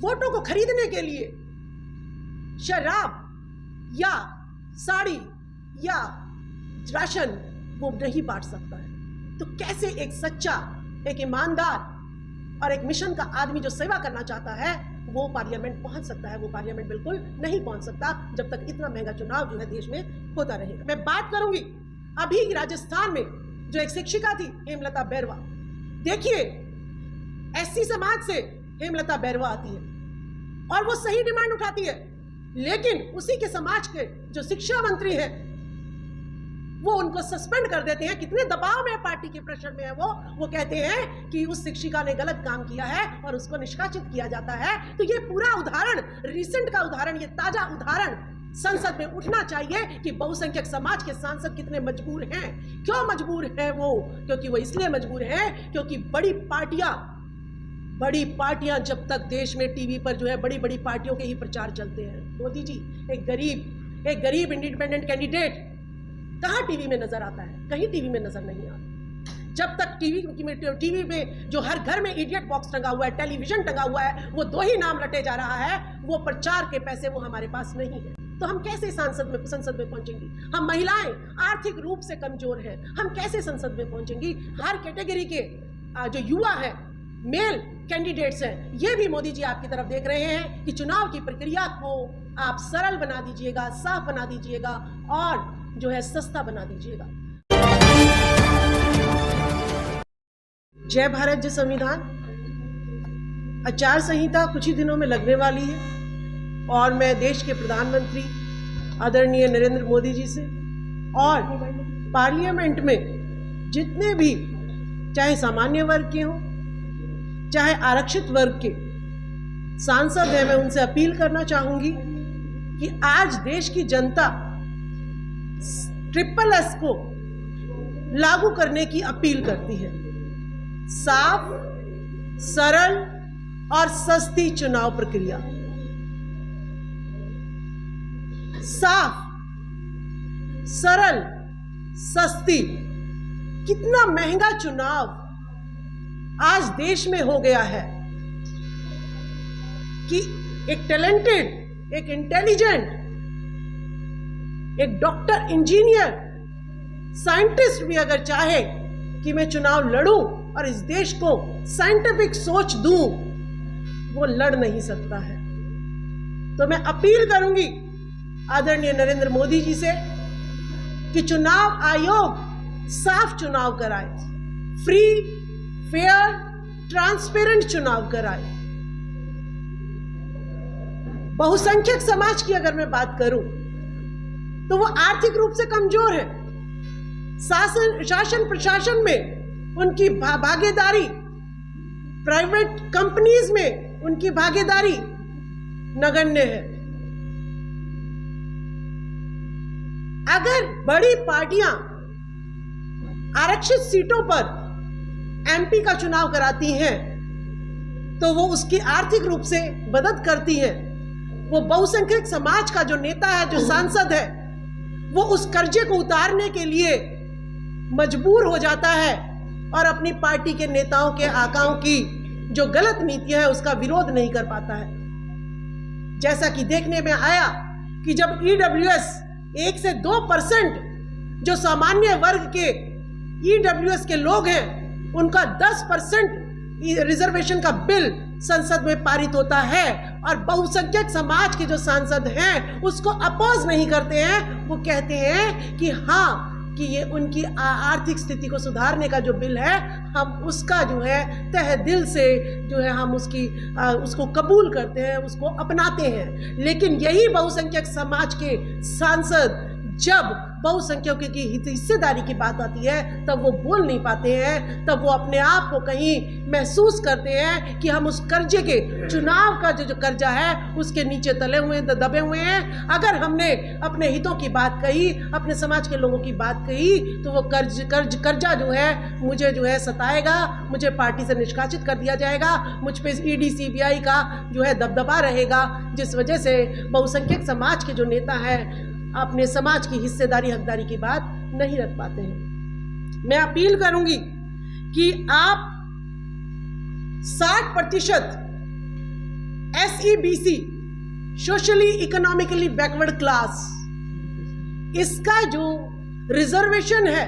वोटों को खरीदने के लिए शराब या साड़ी या राशन वो नहीं बांट सकता है, तो कैसे एक सच्चा, एक ईमानदार और एक मिशन का आदमी जो सेवा करना चाहता है वो पार्लियामेंट पहुंच सकता है? वो पार्लियामेंट बिल्कुल नहीं पहुंच सकता जब तक इतना महंगा चुनाव जो है देश में होता रहेगा। मैं बात करूंगी अभी राजस्थान में जो एक शिक्षिका थी हेमलता बैरवा। देखिए, एससी समाज से हेमलता बैरवा आती है और वो सही डिमांड उठाती है, लेकिन उसी के समाज के जो शिक्षा मंत्री हैं वो उनको सस्पेंड कर देते हैं। कितने दबाव में पार्टी के प्रेशर में है वो कहते हैं कि उस शिक्षिका ने गलत काम किया है और उसको निष्कासित किया जाता है। तो ये पूरा उदाहरण, रिसेंट का उदाहरण, ये ताजा उदाहरण संसद में उठना चाहिए कि बहुसंख्यक समाज के सांसद कितने मजबूर हैं। क्यों मजबूर हैं वो? क्योंकि वो इसलिए मजबूर हैं क्योंकि बड़ी पार्टियां जब तक देश में टीवी पर जो है बड़ी बड़ी पार्टियों के ही प्रचार चलते हैं। मोदी जी, एक गरीब इंडिपेंडेंट कैंडिडेट कहाँ टीवी में नजर आता है? कहीं टीवी में नजर नहीं आता। जब तक टीवी में जो हर घर में इडियट बॉक्स टंगा हुआ है, टेलीविजन टंगा हुआ है, वो दो ही नाम रटे जा रहा है, वो प्रचार के पैसे वो हमारे पास नहीं है। तो हम कैसे संसद में पहुंचेंगी? हम महिलाएं आर्थिक रूप से कमजोर हैं, हम कैसे संसद में पहुंचेंगी? हर कैटेगरी के जो युवा है, मेल कैंडिडेट्स हैं, ये भी मोदी जी आपकी तरफ देख रहे हैं कि चुनाव की प्रक्रिया को आप सरल बना दीजिएगा, साफ बना दीजिएगा और जो है सस्ता बना दीजिएगा। जय भारत जय संविधान। आचार संहिता कुछ ही दिनों में लगने वाली है और मैं देश के प्रधानमंत्री आदरणीय नरेंद्र मोदी जी से और पार्लियामेंट में जितने भी चाहे सामान्य वर्ग के हों चाहे आरक्षित वर्ग के सांसद हैं, मैं उनसे अपील करना चाहूंगी कि आज देश की जनता SSS को लागू करने की अपील करती है। साफ, सरल और सस्ती चुनाव प्रक्रिया। साफ, सरल, सस्ती। कितना महंगा चुनाव आज देश में हो गया है कि एक टैलेंटेड, एक इंटेलिजेंट, एक डॉक्टर, इंजीनियर, साइंटिस्ट भी अगर चाहे कि मैं चुनाव लड़ूं और इस देश को साइंटिफिक सोच दूं, वो लड़ नहीं सकता है। तो मैं अपील करूंगी आदरणीय नरेंद्र मोदी जी से कि चुनाव आयोग साफ चुनाव कराए, फ्री, फेयर, ट्रांसपेरेंट चुनाव कराए। बहुसंख्यक समाज की अगर मैं बात करूं तो वो आर्थिक रूप से कमजोर है। शासन प्रशासन में उनकी भागीदारी, प्राइवेट कंपनीज में उनकी भागीदारी नगण्य है। अगर बड़ी पार्टियां आरक्षित सीटों पर MP का चुनाव कराती हैं तो वो उसकी आर्थिक रूप से मदद करती हैं। वो बहुसंख्यक समाज का जो नेता है, जो सांसद है, वो उस कर्जे को उतारने के लिए मजबूर हो जाता है और अपनी पार्टी के नेताओं के आकाओं की जो गलत नीतियां है उसका विरोध नहीं कर पाता है। जैसा कि देखने में आया कि जब EWS 1 से 2% जो सामान्य वर्ग के EWS के लोग हैं उनका 10% रिजर्वेशन का बिल संसद में पारित होता है और बहुसंख्यक समाज के जो सांसद हैं उसको अपोज नहीं करते हैं। वो कहते हैं कि हाँ, कि ये उनकी आर्थिक स्थिति को सुधारने का जो बिल है, हम उसका जो है तहे दिल से जो है हम उसको कबूल करते हैं, उसको अपनाते हैं। लेकिन यही बहुसंख्यक समाज के सांसद जब बहुसंख्यकों की हिस्सेदारी की बात आती है तब वो बोल नहीं पाते हैं, तब वो अपने आप को कहीं महसूस करते हैं कि हम उस कर्जे के, चुनाव का जो कर्जा है उसके नीचे तले हुए, दबे हुए हैं। अगर हमने अपने हितों की बात कही, अपने समाज के लोगों की बात कही तो वो कर्जा जो है मुझे जो है सताएगा, मुझे पार्टी से निष्कासित कर दिया जाएगा, मुझ पे ED CBI का जो है दबदबा रहेगा, जिस वजह से बहुसंख्यक समाज के जो नेता हैं अपने समाज की हिस्सेदारी, हकदारी की बात नहीं रख पाते हैं। मैं अपील करूंगी कि आप 60% SEBC, socially economically backward class, इसका जो रिजर्वेशन है,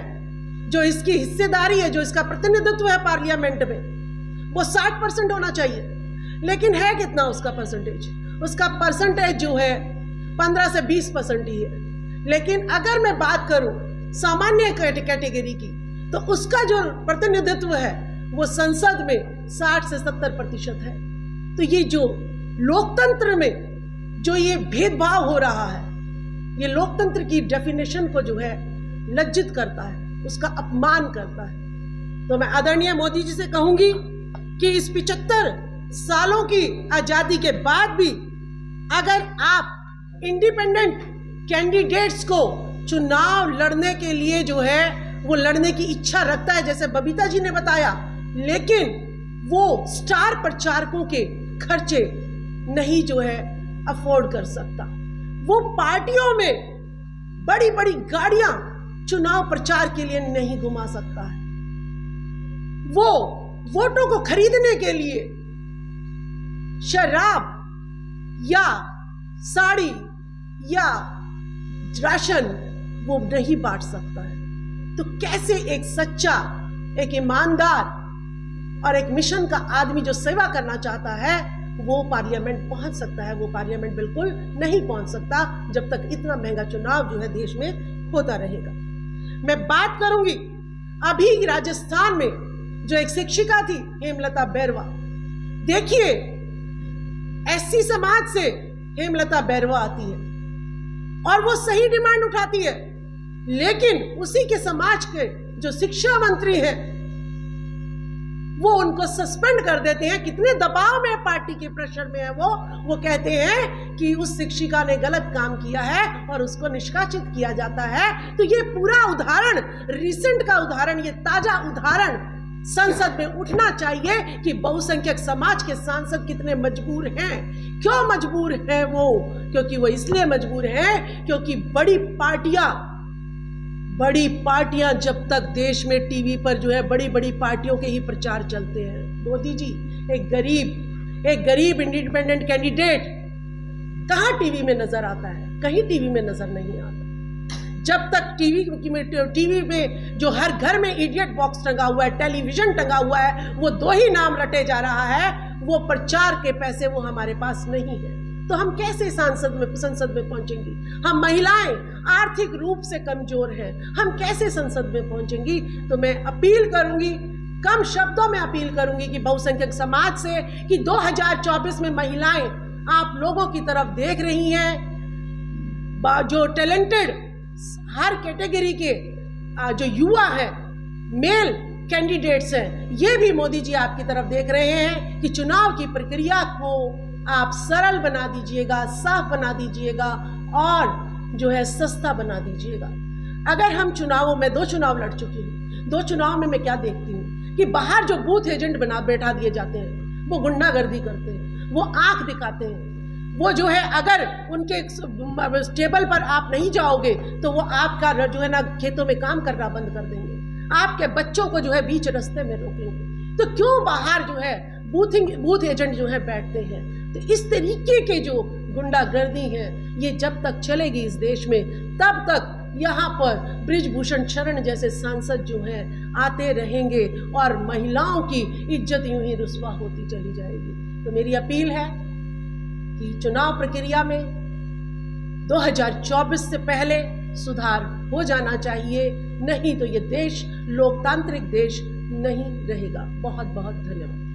जो इसकी हिस्सेदारी है, जो इसका प्रतिनिधित्व है पार्लियामेंट में, वो 60% होना चाहिए। लेकिन है कितना उसका परसेंटेज? उसका परसेंटेज जो है 15 से 20% ही है। लेकिन अगर मैं बात करूं सामान्य कैटेगरी की, तो उसका जो प्रतिनिधित्व है वो संसद में 60 से 70% है। तो ये जो लोकतंत्र में जो ये भेदभाव हो रहा है, ये लोकतंत्र की डेफिनेशन को जो है लज्जित करता है, उसका अपमान करता है। तो मैं आदरणीय मोदी जी से कहूंगी कि इस 75 सालों की आजादी के बाद भी अगर आप इंडिपेंडेंट कैंडिडेट्स को चुनाव लड़ने के लिए जो है वो लड़ने की इच्छा रखता है, जैसे बबीता जी ने बताया, लेकिन वो स्टार प्रचारकों के खर्चे नहीं जो है अफोर्ड कर सकता, वो पार्टियों में बड़ी बड़ी गाड़ियां चुनाव प्रचार के लिए नहीं घुमा सकता है, वो वोटों को खरीदने के लिए शराब या साड़ी या राशन वो नहीं बांट सकता है। तो कैसे एक सच्चा, एक ईमानदार और एक मिशन का आदमी जो सेवा करना चाहता है वो पार्लियामेंट पहुंच सकता है? वो पार्लियामेंट बिल्कुल नहीं पहुंच सकता जब तक इतना महंगा चुनाव जो है देश में होता रहेगा। मैं बात करूंगी अभी राजस्थान में जो एक शिक्षिका थी हेमलता बैरवा। देखिए, एससी समाज से हेमलता बैरवा आती है और वो सही डिमांड उठाती है, लेकिन उसी के समाज के जो शिक्षा मंत्री हैं वो उनको सस्पेंड कर देते हैं। कितने दबाव में, पार्टी के प्रेशर में है वो कहते हैं कि उस शिक्षिका ने गलत काम किया है और उसको निष्कासित किया जाता है। तो ये पूरा उदाहरण, रिसेंट का उदाहरण, ये ताजा उदाहरण संसद में उठना चाहिए कि बहुसंख्यक समाज के सांसद कितने मजबूर हैं। क्यों मजबूर हैं वो? क्योंकि वो इसलिए मजबूर हैं क्योंकि बड़ी पार्टियां जब तक देश में टीवी पर जो है बड़ी बड़ी पार्टियों के ही प्रचार चलते हैं। मोदी जी, एक गरीब इंडिपेंडेंट कैंडिडेट कहां टीवी में नजर आता है? कहीं टीवी में नजर नहीं आता। जब तक टीवी में जो हर घर में इडियट बॉक्स टंगा हुआ है, टेलीविजन टंगा हुआ है, वो दो ही नाम रटे जा रहा है, वो प्रचार के पैसे वो हमारे पास नहीं है। तो हम कैसे संसद में पहुंचेंगी? हम महिलाएं आर्थिक रूप से कमजोर हैं, हम कैसे संसद में पहुंचेंगी? तो मैं अपील करूंगी, कम शब्दों में अपील करूंगी कि बहुसंख्यक समाज से कि 2024 में महिलाएं आप लोगों की तरफ देख रही हैं, जो टैलेंटेड हर कैटेगरी के जो युवा हैं, मेल कैंडिडेट्स हैं, ये भी मोदी जी आपकी तरफ देख रहे हैं कि चुनाव की प्रक्रिया को आप सरल बना दीजिएगा, साफ बना दीजिएगा और जो है सस्ता बना दीजिएगा। अगर हम चुनावों में 2 चुनाव लड़ चुकी हूँ, 2 चुनाव में मैं क्या देखती हूँ कि बाहर जो बूथ एजेंट बैठा दिए जाते हैं, वो गुंडागर्दी करते हैं, वो आंख दिखाते हैं, वो जो है अगर उनके टेबल पर आप नहीं जाओगे तो वो आपका जो है ना खेतों में काम करना बंद कर देंगे, आपके बच्चों को जो है बीच रास्ते में रोकेंगे। तो क्यों बाहर जो है बूथ एजेंट जो है बैठते हैं? तो इस तरीके के जो गुंडागर्दी है ये जब तक चलेगी इस देश में, तब तक यहाँ पर बृजभूषण शरण जैसे सांसद जो हैं आते रहेंगे और महिलाओं की इज्जत यूं ही रुस्वा होती चली जाएगी। तो मेरी अपील है कि चुनाव प्रक्रिया में 2024 से पहले सुधार हो जाना चाहिए, नहीं तो ये देश लोकतांत्रिक देश नहीं रहेगा। बहुत बहुत धन्यवाद।